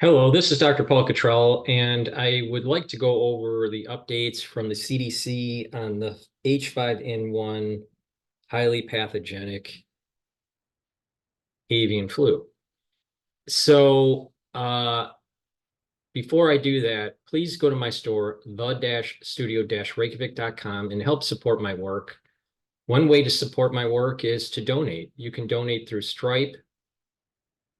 Hello, this is Dr. Paul Cottrell, and I would like to go over the updates from the CDC on the H5N1 highly pathogenic avian flu. So before I do that, please go to my store, the-studio-reykjavik.com, and help support my work. One way to support my work is to donate. You can donate through Stripe,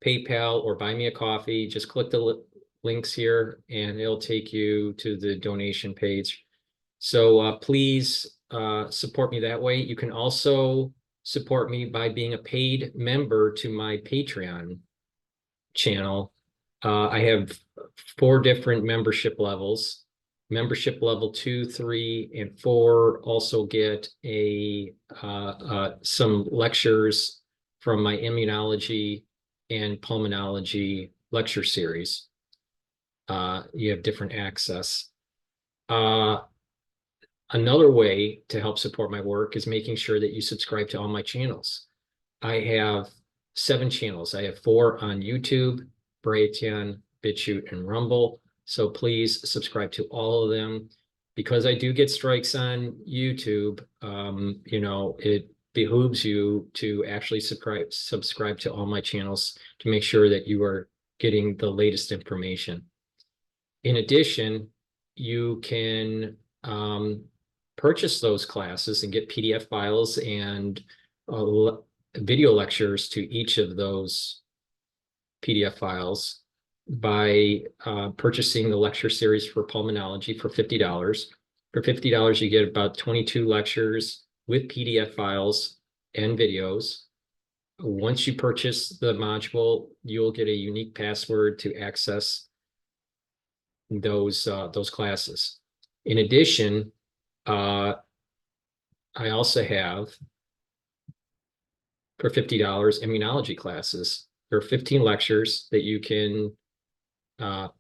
PayPal, or buy me a coffee. Just click the links here and it'll take you to the donation page. So please support me that way. You can also support me by being a paid member to my Patreon channel. I have 4 different membership levels. Membership level 2, 3, and 4 also get some lectures from my immunology and pulmonology lecture series. You have different access. Another way to help support my work is making sure that you subscribe to all my channels. I have 7 channels. I have 4 on YouTube, Brighteon, Bitchute, and Rumble. So please subscribe to all of them. Because I do get strikes on YouTube, it behooves you to actually subscribe to all my channels to make sure that you are getting the latest information. In addition, you can purchase those classes and get PDF files and video lectures to each of those PDF files by purchasing the lecture series for pulmonology for $50. For $50, you get about 22 lectures with PDF files and videos. Once you purchase the module, you'll get a unique password to access those classes. In addition, I also have, for $50, immunology classes. There are 15 lectures that you can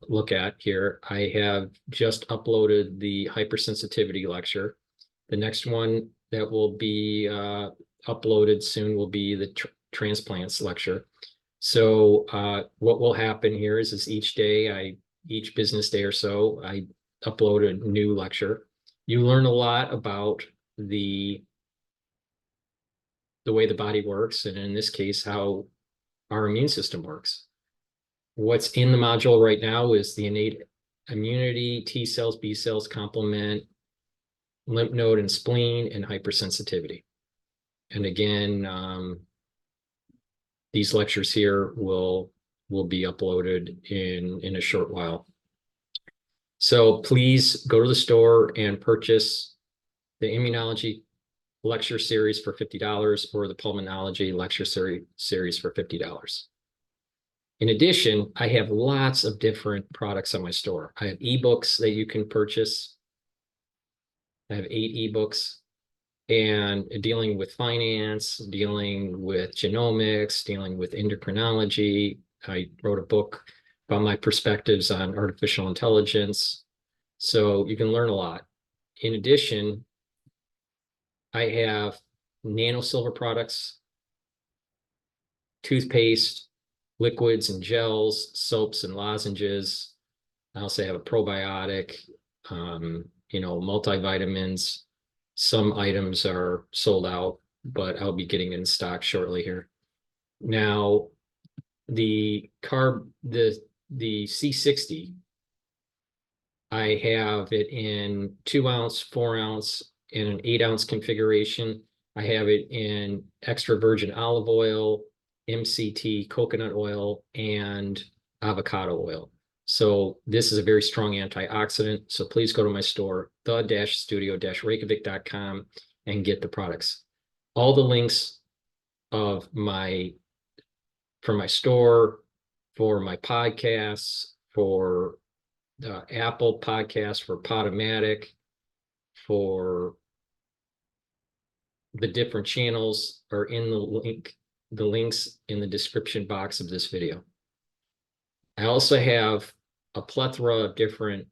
look at here. I have just uploaded the hypersensitivity lecture. The next one that will be uploaded soon will be the transplants lecture. So what will happen here is each day, each business day or so, I upload a new lecture. You learn a lot about the way the body works, and in this case, how our immune system works. What's in the module right now is the innate immunity, T cells, B cells, complement, lymph node and spleen, and hypersensitivity. And again, these lectures here will be uploaded in a short while. So please go to the store and purchase the immunology lecture series for $50 or the pulmonology lecture series for $50. In addition, I have lots of different products on my store. I have ebooks that you can purchase. I have 8 ebooks, and dealing with finance, dealing with genomics, dealing with endocrinology. I wrote a book about my perspectives on artificial intelligence. So you can learn a lot. In addition, I have nano silver products, toothpaste, liquids and gels, soaps and lozenges. I also have a probiotic, multivitamins. Some items are sold out, but I'll be getting in stock shortly here. Now, the C60, I have it in 2-ounce, 4-ounce, and an 8-ounce configuration. I have it in extra virgin olive oil, MCT coconut oil, and avocado oil. So this is a very strong antioxidant. So please go to my store, the-studio-reykjavik.com, and get the products. All the links of for my store, for my podcasts, for the Apple podcast, for Podomatic, for the different channels are in the links in the description box of this video. I also have a plethora of different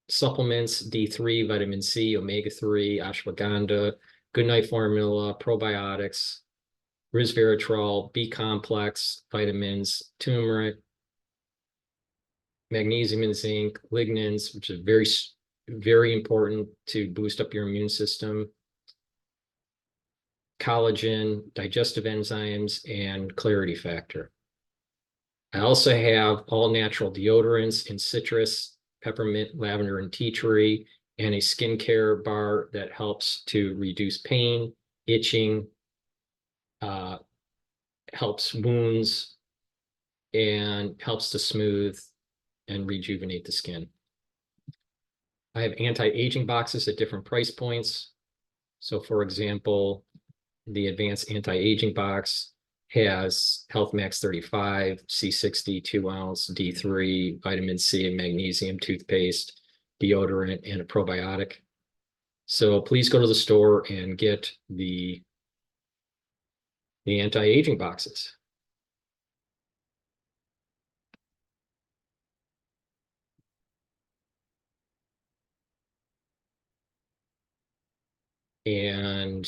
supplements: D3, vitamin C, omega-3, ashwagandha, goodnight formula, probiotics, resveratrol, B complex, vitamins, turmeric, magnesium and zinc, lignans, which is very important to boost up your immune system, collagen, digestive enzymes, and clarity factor. I also have all natural deodorants in citrus, peppermint, lavender, and tea tree, and a skincare bar that helps to reduce pain, itching, helps wounds, and helps to smooth and rejuvenate the skin. I have anti-aging boxes at different price points. So for example, the advanced anti-aging box has Health Max 35, C60, 2-ounce, D3, vitamin C and magnesium toothpaste, deodorant, and a probiotic. So please go to the store and get the anti-aging boxes. And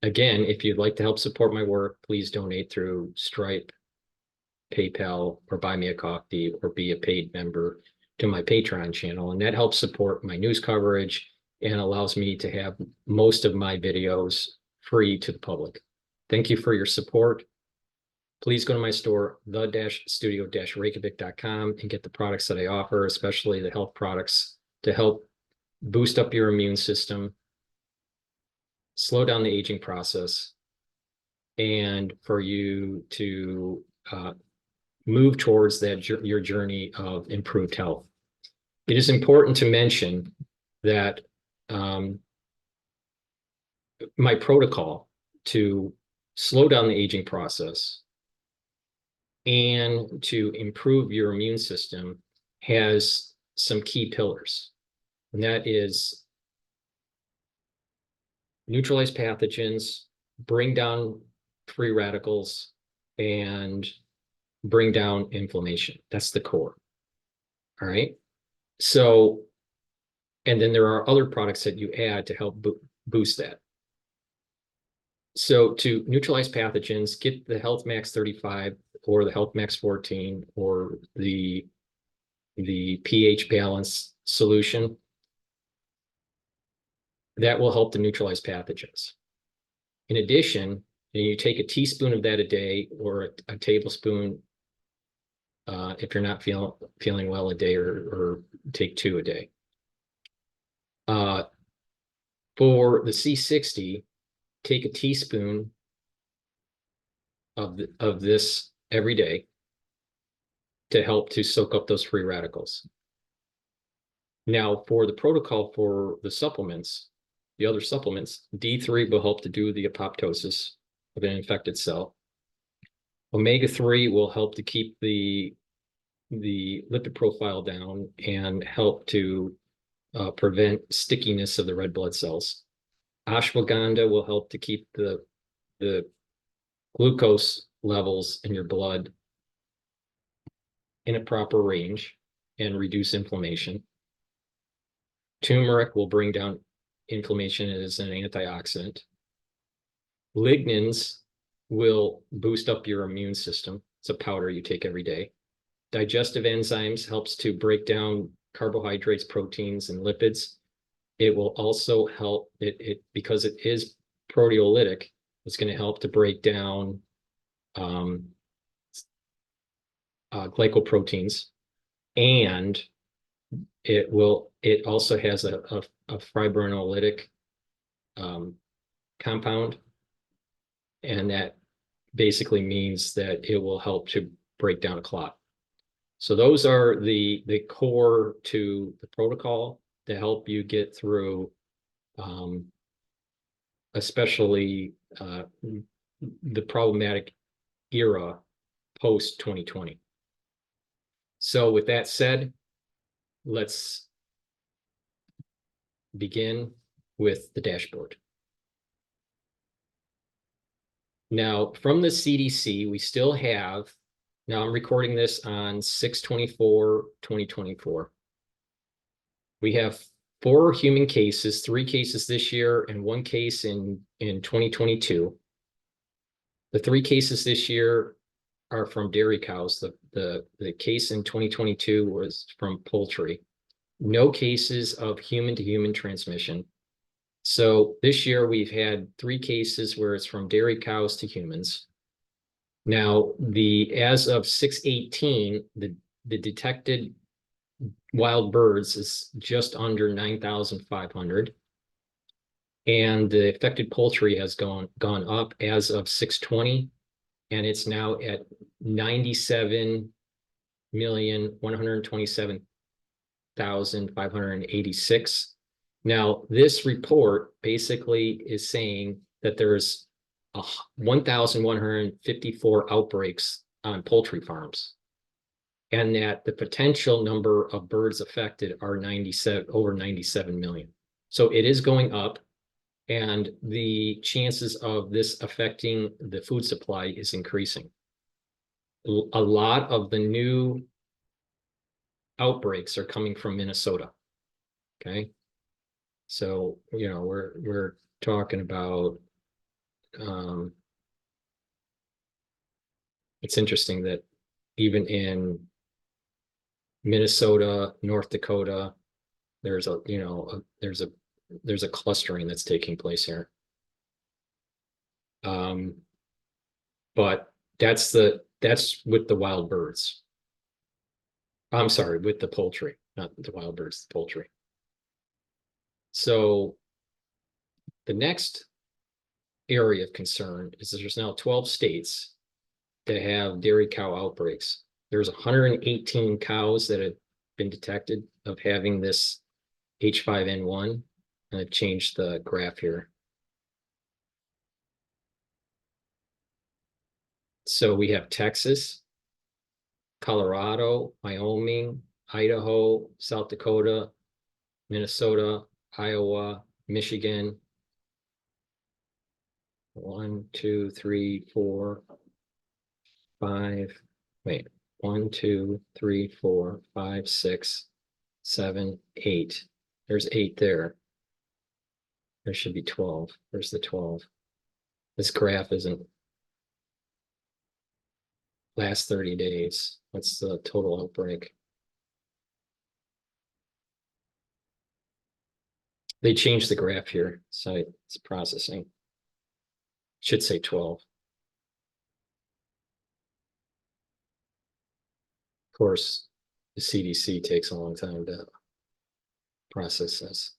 again, if you'd like to help support my work, please donate through Stripe, PayPal, or Buy Me a Coffee, or be a paid member to my Patreon channel. And that helps support my news coverage and allows me to have most of my videos free to the public. Thank you for your support. Please go to my store, the-studio-reykjavik.com, and get the products that I offer, especially the health products to help boost up your immune system, slow down the aging process, and for you to move towards that your journey of improved health. It is important to mention that my protocol to slow down the aging process and to improve your immune system has some key pillars, and that is neutralize pathogens, bring down free radicals, and bring down inflammation. That's the core. All right. So, and then there are other products that you add to help boost that. So to neutralize pathogens, get the Health Max 35 or the Health Max 14 or the pH balance solution. That will help to neutralize pathogens. In addition, you take a teaspoon of that a day or a tablespoon if you're not feeling well a day, or take 2 a day. For the C60, take a teaspoon of this every day to help to soak up those free radicals. Now, for the protocol for the supplements, the other supplements, D3 will help to do the apoptosis of an infected cell. Omega-3 will help to keep the lipid profile down and help to prevent stickiness of the red blood cells. Ashwagandha will help to keep the glucose levels in your blood in a proper range and reduce inflammation. Turmeric will bring down inflammation as an antioxidant. Lignans will boost up your immune system. It's a powder you take every day. Digestive enzymes helps to break down carbohydrates, proteins, and lipids. It will also help because it is proteolytic. It's going to help to break down glycoproteins, and it also has a fibrinolytic compound, and that basically means that it will help to break down a clot. So those are the core to the protocol to help you get through, especially the problematic era post 2020. So with that said, let's begin with the dashboard. Now, from the CDC, we still have, now I'm recording this on 6/24/2024. We have 4 human cases, 3 cases this year and 1 case in 2022. The 3 cases this year are from dairy cows. The case in 2022 was from poultry. No cases of human to human transmission. So this year we've had 3 cases where it's from dairy cows to humans. Now, as of 6/18, the detected wild birds is just under 9,500. And the affected poultry has gone up as of 6/20, and it's now at 97,127,586. Now, this report basically is saying that there's 1,154 outbreaks on poultry farms, and that the potential number of birds affected are over 97 million. So it is going up, and the chances of this affecting the food supply is increasing. A lot of the new outbreaks are coming from Minnesota. Okay. So, we're talking about, it's interesting that even in Minnesota, North Dakota, there's a clustering that's taking place here. But that's with the wild birds. I'm sorry, with the poultry, not the wild birds, the poultry. So the next area of concern is that there's now 12 states that have dairy cow outbreaks. There's 118 cows that have been detected of having this H5N1, and I've changed the graph here. So we have Texas, Colorado, Wyoming, Idaho, South Dakota, Minnesota, Iowa, Michigan. 1, 2, 3, 4, 5. Wait, 1, 2, 3, 4, 5, 6, 7, 8. There's 8 there. There should be 12. Where's the 12? This graph isn't last 30 days. What's the total outbreak? They changed the graph here, so it's processing. Should say 12. Of course, the CDC takes a long time to process this.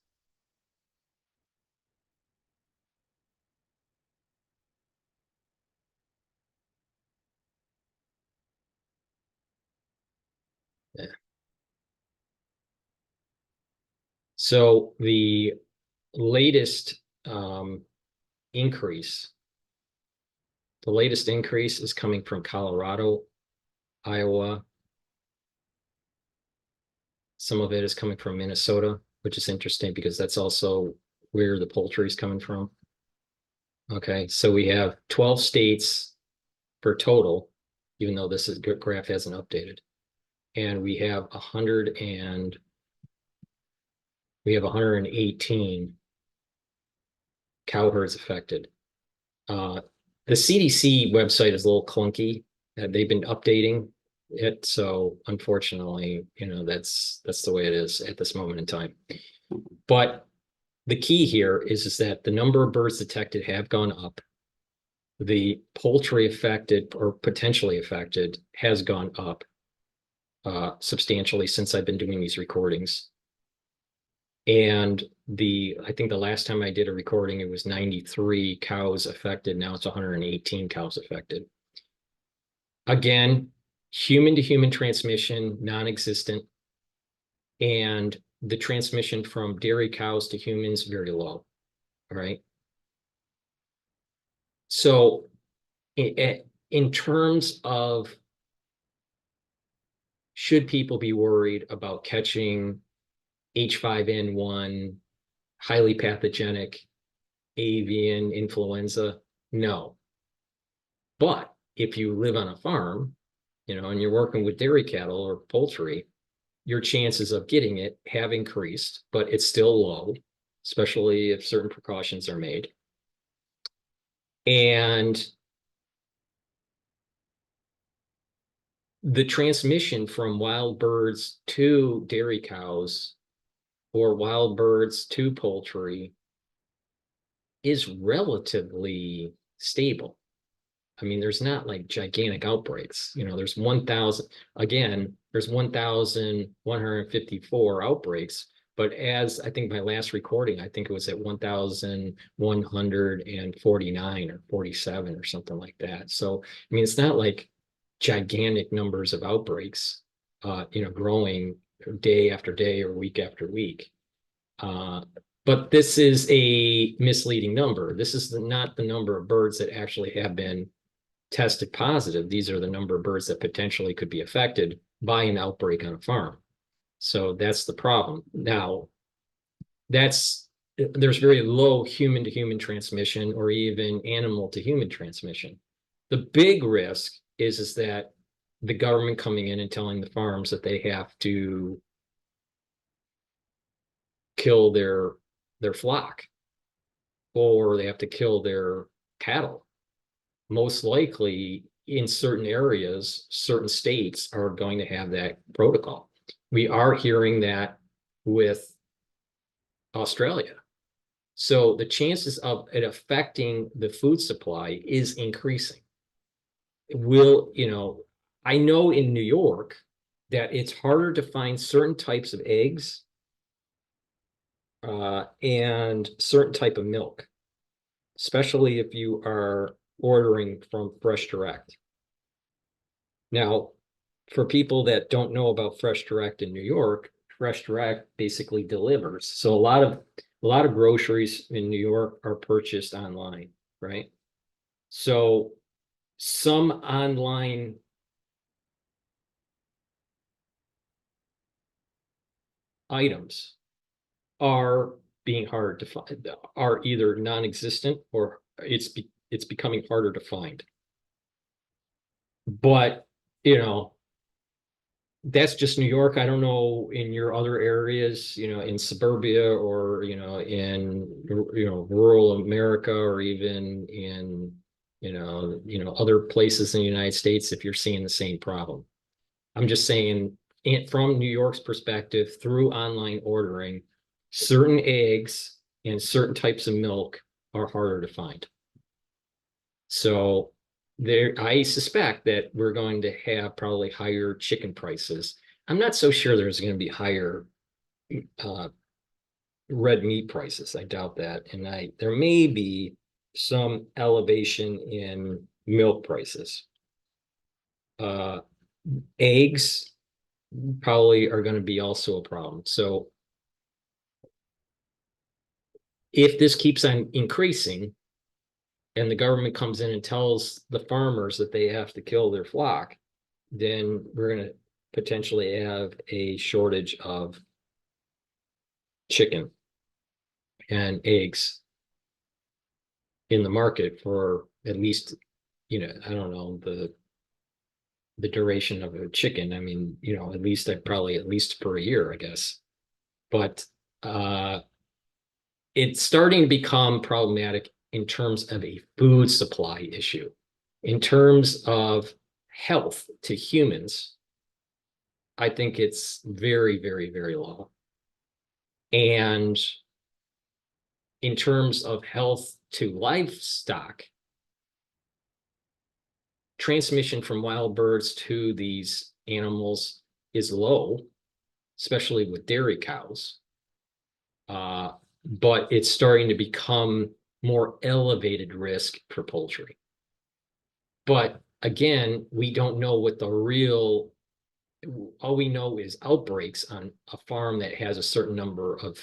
Yeah. So the latest increase is coming from Colorado, Iowa. Some of it is coming from Minnesota, which is interesting because that's also where the poultry is coming from. Okay, so we have 12 states for total, even though this graph hasn't updated. And we have 118 cow herds affected. The CDC website is a little clunky. They've been updating it, so unfortunately, that's the way it is at this moment in time. But the key here is that the number of birds detected have gone up. The poultry affected or potentially affected has gone up substantially since I've been doing these recordings. And I think the last time I did a recording, it was 93 cows affected. Now it's 118 cows affected. Again, human to human transmission, non-existent. And the transmission from dairy cows to humans, very low. All right. So in terms of, should people be worried about catching H5N1, highly pathogenic avian influenza? No. But if you live on a farm, and you're working with dairy cattle or poultry, your chances of getting it have increased, but it's still low, especially if certain precautions are made. And the transmission from wild birds to dairy cows or wild birds to poultry is relatively stable. I mean, there's not like gigantic outbreaks. You know, there's 1,000, again, there's 1,154 outbreaks. But as I think my last recording, I think it was at 1,149 or 47 or something like that. So, I mean, it's not like gigantic numbers of outbreaks, growing day after day or week after week. But this is a misleading number. This is not the number of birds that actually have been tested positive. These are the number of birds that potentially could be affected by an outbreak on a farm. So that's the problem. Now, there's very low human to human transmission or even animal to human transmission. The big risk is that the government coming in and telling the farms that they have to kill their flock or they have to kill their cattle. Most likely in certain areas, certain states are going to have that protocol. We are hearing that with Australia. So the chances of it affecting the food supply is increasing. I know in New York that it's harder to find certain types of eggs and certain type of milk, especially if you are ordering from Fresh Direct. Now, for people that don't know about Fresh Direct in New York, Fresh Direct basically delivers. So a lot of groceries in New York are purchased online, right? So some online items are being hard to find, are either non-existent or it's becoming harder to find. But that's just New York. I don't know in your other areas, in suburbia or in rural America or even in other places in the United States if you're seeing the same problem. I'm just saying from New York's perspective, through online ordering, certain eggs and certain types of milk are harder to find. So I suspect that we're going to have probably higher chicken prices. I'm not so sure there's going to be higher red meat prices. I doubt that. And there may be some elevation in milk prices. Eggs probably are going to be also a problem. So if this keeps on increasing, and the government comes in and tells the farmers that they have to kill their flock, then we're going to potentially have a shortage of chicken and eggs in the market for at least, I don't know, the duration of a chicken. I mean, at least for a year, I guess. But it's starting to become problematic in terms of a food supply issue. In terms of health to humans, I think it's very, very, very low. And in terms of health to livestock, transmission from wild birds to these animals is low, especially with dairy cows. But it's starting to become more elevated risk for poultry. But again, we don't know what all we know is outbreaks on a farm that has a certain number of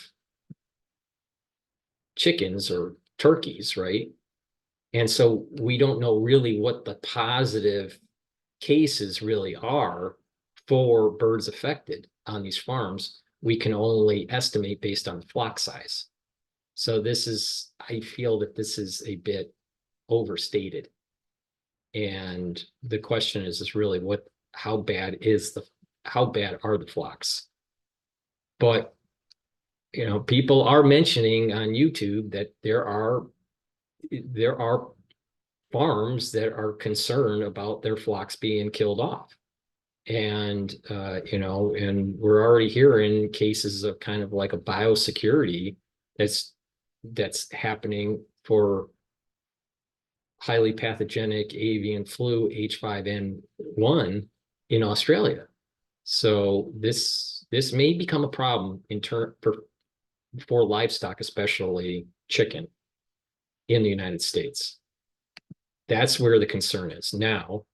chickens or turkeys, right? And so we don't know really what the positive cases really are for birds affected on these farms. We can only estimate based on the flock size. So I feel that this is a bit overstated. And the question is really how bad are the flocks? But, people are mentioning on YouTube that there are farms that are concerned about their flocks being killed off. And, and we're already hearing cases of kind of like a biosecurity that's happening for highly pathogenic avian flu H5N1 in Australia. So this may become a problem for livestock, especially chicken in the United States. That's where the concern is. Now,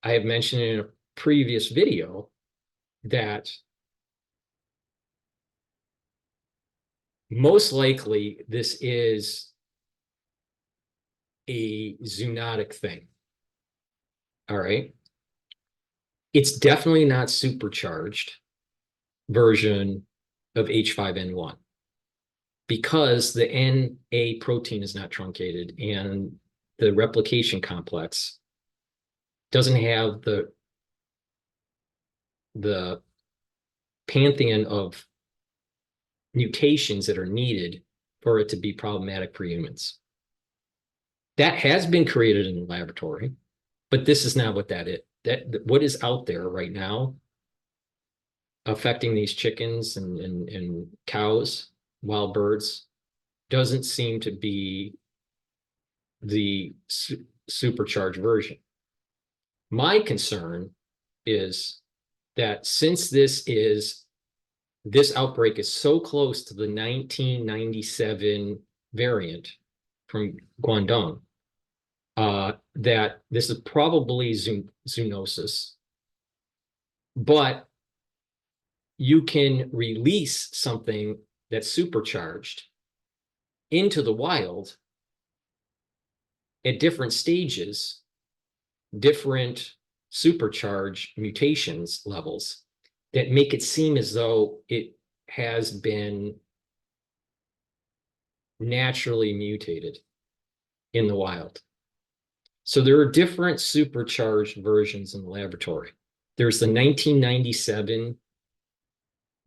I have mentioned in a previous video that most likely this is a zoonotic thing. All right. It's definitely not supercharged version of H5N1 because the NA protein is not truncated and the replication complex doesn't have the pantheon of mutations that are needed for it to be problematic for humans. That has been created in the laboratory, but this is not what that is. What is out there right now affecting these chickens and cows, wild birds, doesn't seem to be the supercharged version. My concern is that since this outbreak is so close to the 1997 variant from Guangdong, that this is probably zoonosis, but you can release something that's supercharged into the wild at different stages, different supercharged mutations levels that make it seem as though it has been naturally mutated in the wild. So there are different supercharged versions in the laboratory. There's the 1997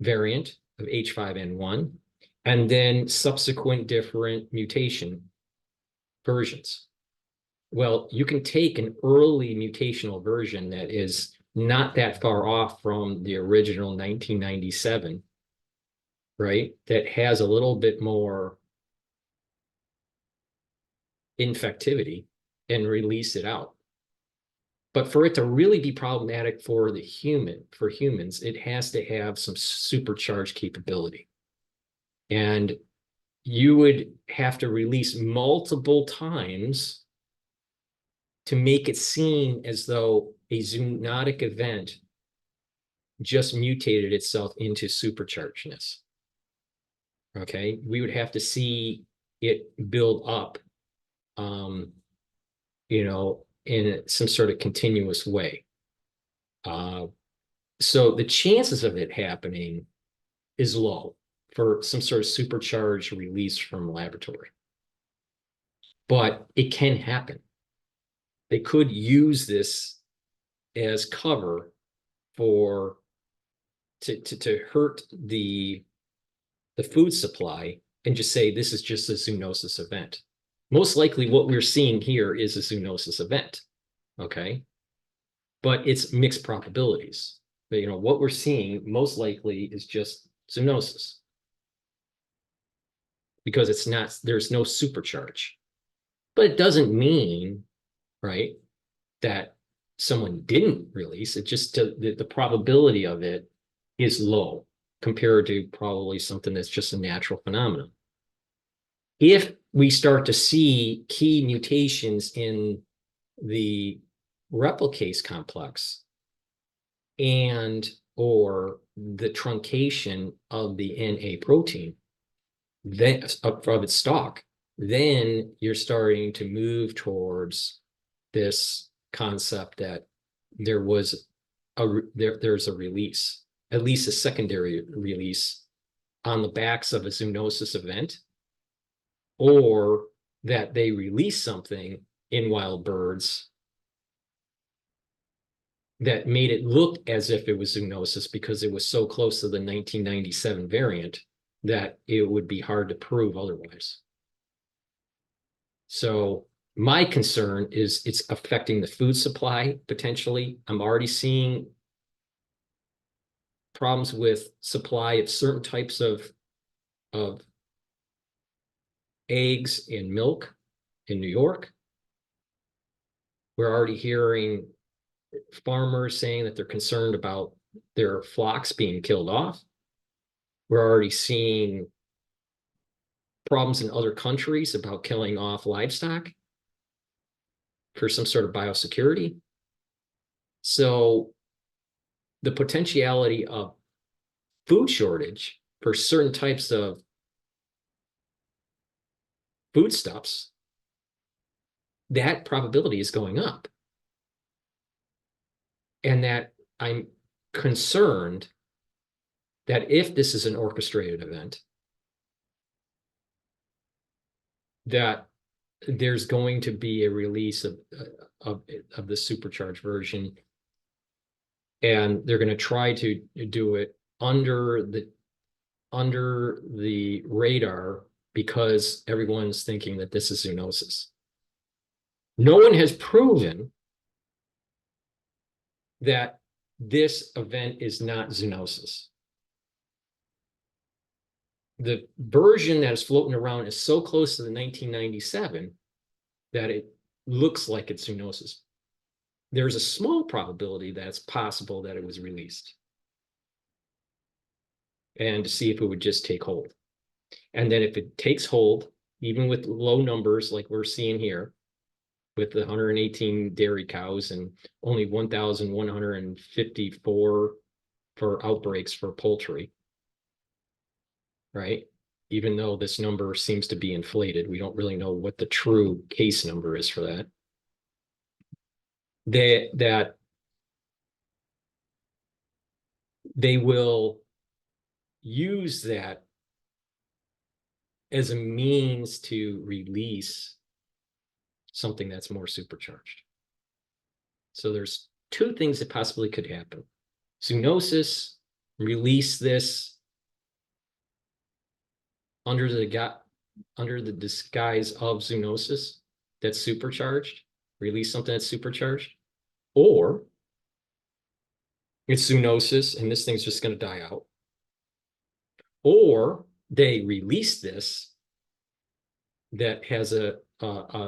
variant of H5N1, and then subsequent different mutation versions. Well, you can take an early mutational version that is not that far off from the original 1997, right? That has a little bit more infectivity and release it out. But for it to really be problematic for humans, it has to have some supercharged capability. And you would have to release multiple times to make it seem as though a zoonotic event just mutated itself into superchargedness. Okay, we would have to see it build up, in some sort of continuous way. So the chances of it happening is low for some sort of supercharged release from the laboratory. But it can happen. They could use this as cover to hurt the food supply and just say this is just a zoonosis event. Most likely what we're seeing here is a zoonosis event, okay? But it's mixed probabilities. But, what we're seeing most likely is just zoonosis because there's no supercharge. But it doesn't mean, right, that someone didn't release it. Just the probability of it is low compared to probably something that's just a natural phenomenon. If we start to see key mutations in the replicase complex or the truncation of the NA protein then of its stalk, then you're starting to move towards this concept that there's a release, at least a secondary release on the backs of a zoonosis event, or that they release something in wild birds that made it look as if it was zoonosis because it was so close to the 1997 variant that it would be hard to prove otherwise. So my concern is it's affecting the food supply potentially. I'm already seeing problems with supply of certain types of eggs and milk in New York. We're already hearing farmers saying that they're concerned about their flocks being killed off. We're already seeing problems in other countries about killing off livestock for some sort of biosecurity. So the potentiality of food shortage for certain types of foodstuffs, that probability is going up. And that I'm concerned that if this is an orchestrated event, that there's going to be a release of the supercharged version, and they're going to try to do it under the radar because everyone's thinking that this is zoonosis. No one has proven that this event is not zoonosis. The version that is floating around is so close to the 1997 that it looks like it's zoonosis. There's a small probability that it's possible that it was released, and to see if it would just take hold. And then if it takes hold, even with low numbers like we're seeing here, with the 118 dairy cows and only 1,154 for outbreaks for poultry, right? Even though this number seems to be inflated, we don't really know what the true case number is for that. That they will use that as a means to release something that's more supercharged. So there's two things that possibly could happen. Zoonosis, release this under the disguise of zoonosis that's supercharged, release something that's supercharged, or it's zoonosis and this thing's just going to die out, or they release this that has a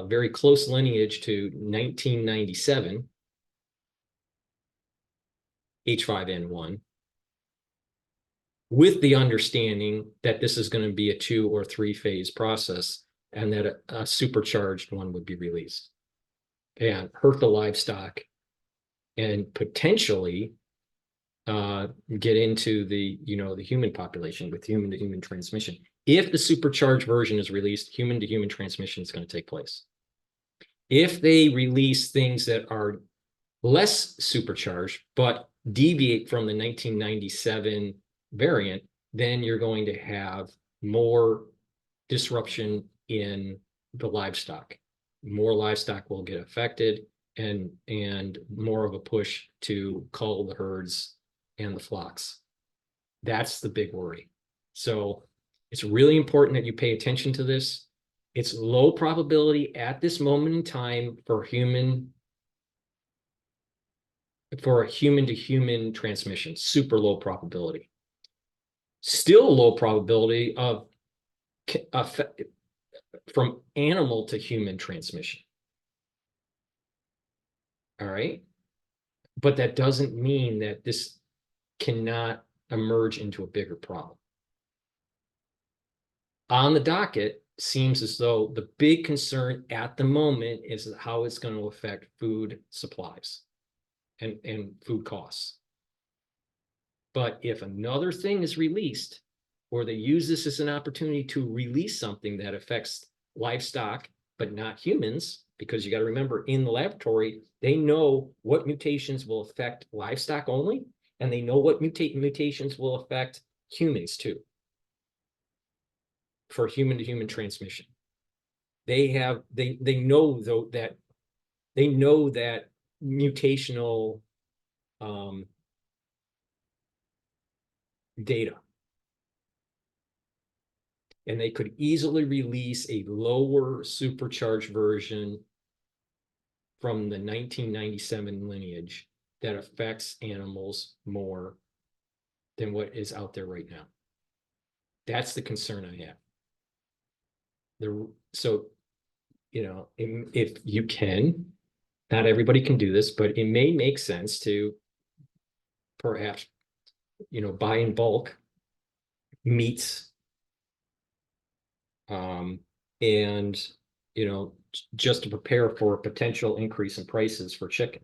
very close lineage to 1997 H5N1, with the understanding that this is going to be a 2 or 3 phase process, and that a supercharged one would be released and hurt the livestock and potentially get into the human population with human to human transmission. If the supercharged version is released, human to human transmission is going to take place. If they release things that are less supercharged but deviate from the 1997 variant, then you're going to have more disruption in the livestock. More livestock will get affected, and more of a push to cull the herds and the flocks. That's the big worry. So it's really important that you pay attention to this. It's low probability at this moment in time for a human to human transmission, super low probability. Still low probability of from animal to human transmission. All right. But that doesn't mean that this cannot emerge into a bigger problem. On the docket, seems as though the big concern at the moment is how it's going to affect food supplies and food costs. But if another thing is released, or they use this as an opportunity to release something that affects livestock, but not humans, because you got to remember, in the laboratory, they know what mutations will affect livestock only, and they know what mutations will affect humans too, for human to human transmission. They know though that mutational data. And they could easily release a lower supercharged version from the 1997 lineage that affects animals more than what is out there right now. That's the concern I have. So, you know, if you can, not everybody can do this, but it may make sense to perhaps, you know, buy in bulk meats, and, you know, just to prepare for a potential increase in prices for chicken.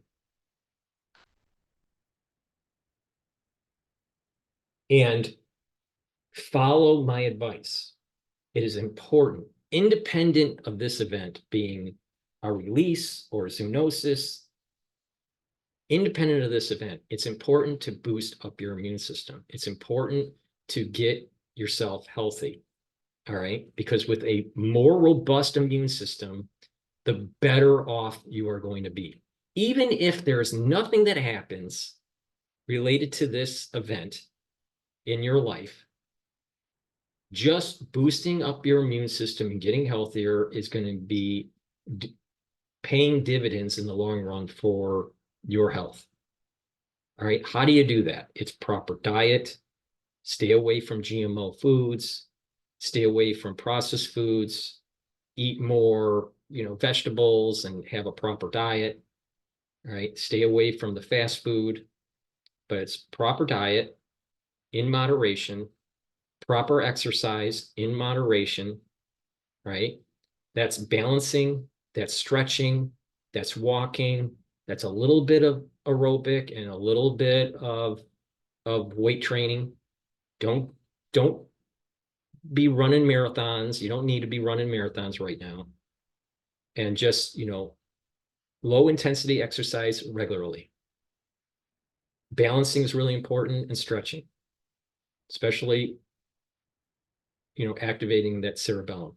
And follow my advice. It is important, independent of this event being a release or a zoonosis, independent of this event, it's important to boost up your immune system. It's important to get yourself healthy, all right? Because with a more robust immune system, the better off you are going to be. Even if there's nothing that happens related to this event in your life, just boosting up your immune system and getting healthier is going to be paying dividends in the long run for your health. All right, how do you do that? It's proper diet, stay away from GMO foods, stay away from processed foods, eat more, you know, vegetables and have a proper diet. All right, stay away from the fast food, but it's proper diet in moderation, proper exercise in moderation, right? That's balancing, that's stretching, that's walking, that's a little bit of aerobic and a little bit of weight training. Don't be running marathons. You don't need to be running marathons right now. And just, you know, low intensity exercise regularly. Balancing is really important, and stretching, especially, you know, activating that cerebellum.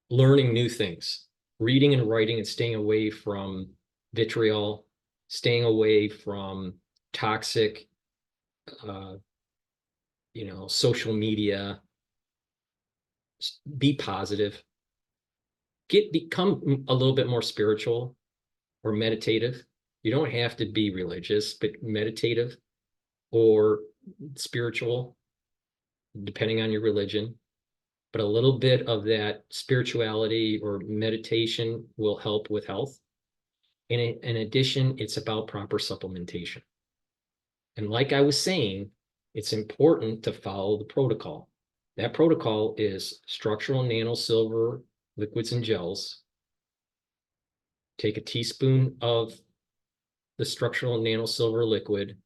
Learning new things, reading and writing, and staying away from vitriol, staying away from toxic, you know, social media. Be positive. Become a little bit more spiritual or meditative. You don't have to be religious, but meditative or spiritual, depending on your religion. But a little bit of that spirituality or meditation will help with health. And in addition, it's about proper supplementation. And like I was saying, it's important to follow the protocol. That protocol is structural nanosilver liquids and gels. Take a teaspoon of the structural nanosilver liquid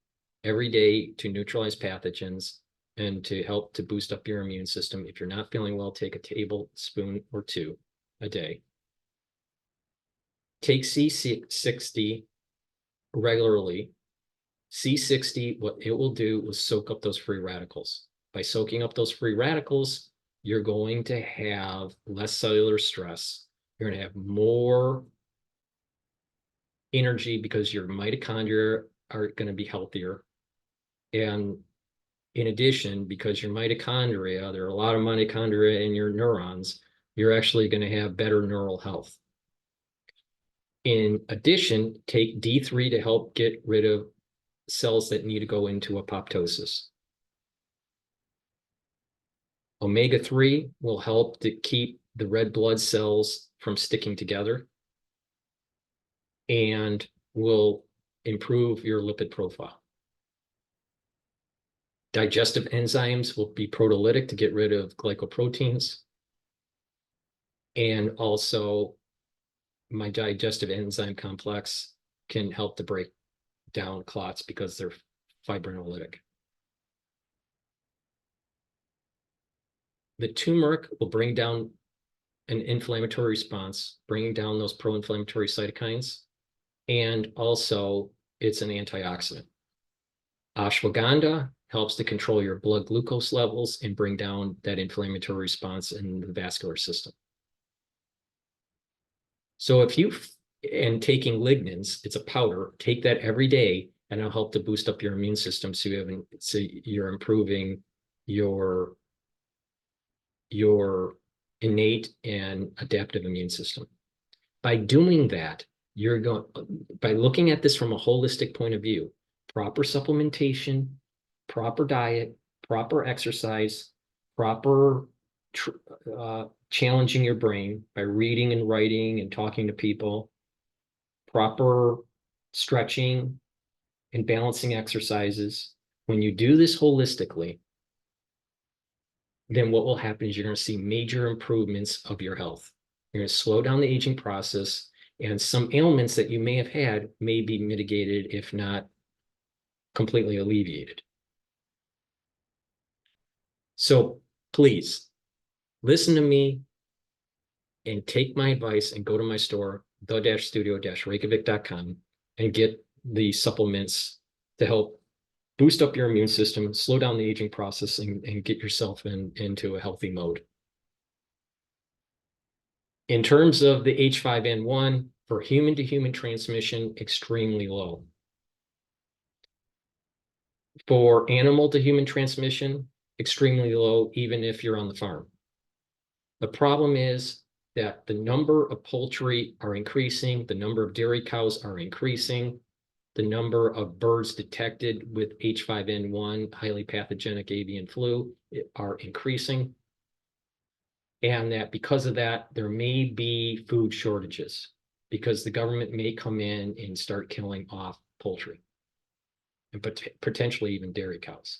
every day to neutralize pathogens and to help to boost up your immune system. If you're not feeling well, take a tablespoon or two a day. Take C60 regularly. C60, what it will do is soak up those free radicals. By soaking up those free radicals, you're going to have less cellular stress. You're going to have more energy because your mitochondria are going to be healthier. And in addition, because your mitochondria, there are a lot of mitochondria in your neurons, you're actually going to have better neural health. In addition, take D3 to help get rid of cells that need to go into apoptosis. Omega-3 will help to keep the red blood cells from sticking together and will improve your lipid profile. Digestive enzymes will be proteolytic to get rid of glycoproteins. And also, my digestive enzyme complex can help to break down clots because they're fibrinolytic. The turmeric will bring down an inflammatory response, bringing down those pro-inflammatory cytokines, and also it's an antioxidant. Ashwagandha helps to control your blood glucose levels and bring down that inflammatory response in the vascular system. So if you and taking lignans, it's a powder, take that every day, and it'll help to boost up your immune system so you're improving your innate and adaptive immune system. By doing that, by looking at this from a holistic point of view, proper supplementation, proper diet, proper exercise, proper challenging your brain by reading and writing and talking to people, proper stretching and balancing exercises. When you do this holistically, then what will happen is you're going to see major improvements of your health. You're going to slow down the aging process, and some ailments that you may have had may be mitigated, if not completely alleviated. So please listen to me and take my advice and go to my store, the-studio-reykjavik.com, and get the supplements to help boost up your immune system, slow down the aging process, and get yourself into a healthy mode. In terms of the H5N1, for human-to-human transmission, extremely low. For animal-to-human transmission, extremely low, even if you're on the farm. The problem is that the number of poultry are increasing, the number of dairy cows are increasing, the number of birds detected with H5N1, highly pathogenic avian flu, are increasing. And that because of that, there may be food shortages because the government may come in and start killing off poultry and potentially even dairy cows.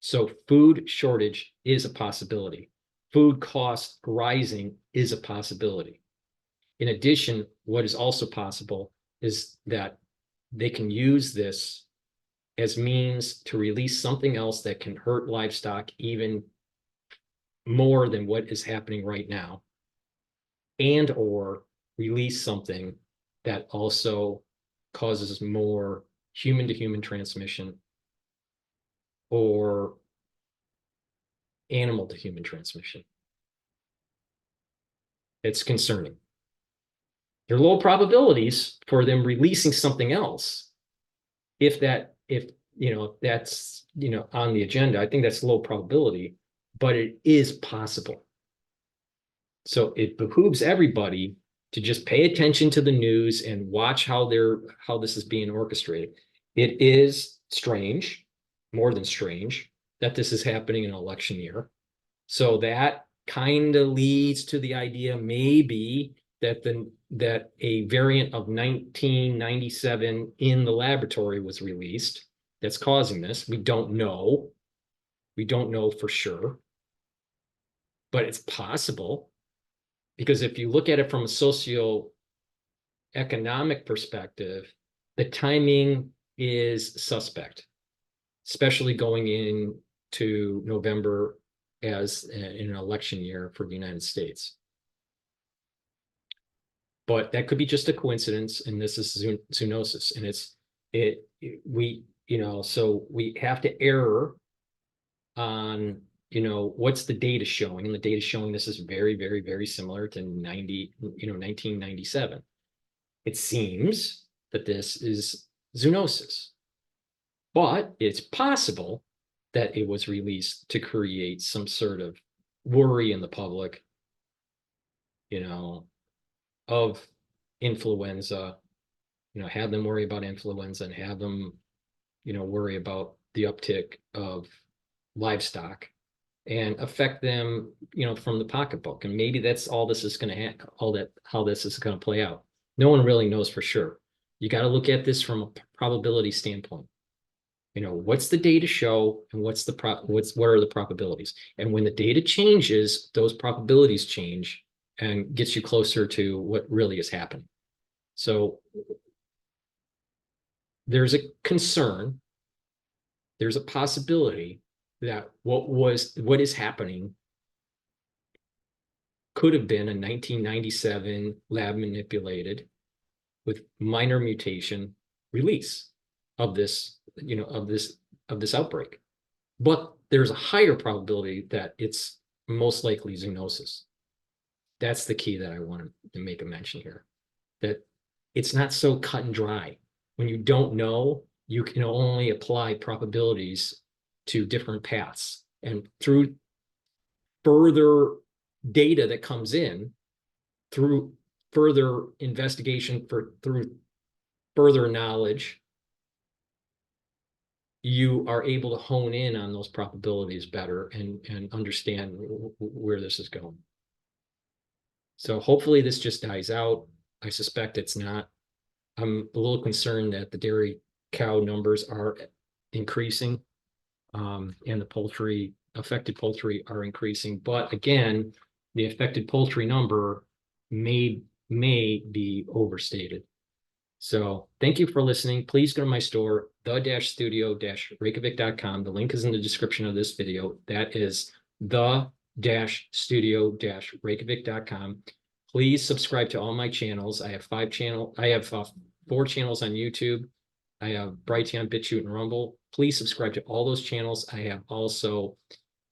So food shortage is a possibility. Food cost rising is a possibility. In addition, what is also possible is that they can use this as means to release something else that can hurt livestock even more than what is happening right now, and or release something that also causes more human-to-human transmission or animal-to-human transmission. It's concerning. There are low probabilities for them releasing something else if that's on the agenda. I think that's low probability, but it is possible. So it behooves everybody to just pay attention to the news and watch how this is being orchestrated. It is strange, more than strange, that this is happening in an election year. So that kind of leads to the idea maybe that a variant of 1997 in the laboratory was released that's causing this. We don't know. We don't know for sure. But it's possible, because if you look at it from a socio-economic perspective, the timing is suspect, especially going into November as in an election year for the United States. But that could be just a coincidence, and this is zoonosis, and so we have to err on what's the data showing, and the data showing this is very, very, very similar to 1997. It seems that this is zoonosis, but it's possible that it was released to create some sort of worry in the public, of influenza, have them worry about influenza and have them, worry about the uptick of livestock and affect them, from the pocketbook. And maybe that's all this is going to how this is going to play out. No one really knows for sure. You got to look at this from a probability standpoint. What's the data show, and what are the probabilities? And when the data changes, those probabilities change and gets you closer to what really is happening. So there's a concern, there's a possibility that what is happening could have been a 1997 lab manipulated with minor mutation release of this, of this outbreak. But there's a higher probability that it's most likely zoonosis. That's the key that I want to make a mention here, that it's not so cut and dry. When you don't know, you can only apply probabilities to different paths. And through further data that comes in, through further investigation, through further knowledge, you are able to hone in on those probabilities better and understand where this is going. So hopefully this just dies out. I suspect it's not. I'm a little concerned that the dairy cow numbers are increasing, and the affected poultry are increasing. But again, the affected poultry number may be overstated. So thank you for listening. Please go to my store, the-studio-reykjavik.com. The link is in the description of this video. That is the-studio-reykjavik.com. Please subscribe to all my channels. I have 4 channels on YouTube. I have Brighteon, Bitchute, and Rumble. Please subscribe to all those channels. I have also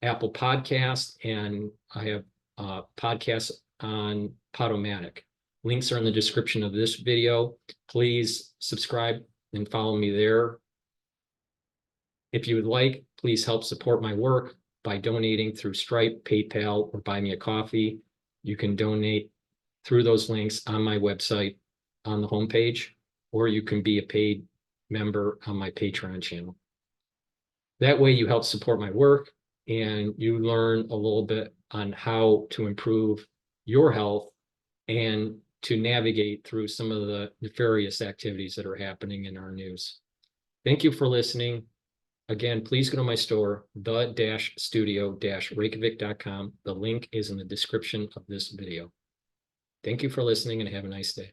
Apple Podcast, and I have podcasts on Podomatic. Links are in the description of this video. Please subscribe and follow me there. If you would like, please help support my work by donating through Stripe, PayPal, or Buy Me a Coffee. You can donate through those links on my website on the homepage, or you can be a paid member on my Patreon channel. That way you help support my work and you learn a little bit on how to improve your health and to navigate through some of the nefarious activities that are happening in our news. Thank you for listening. Again, please go to my store, the-studio-reykjavik.com. The link is in the description of this video. Thank you for listening and have a nice day.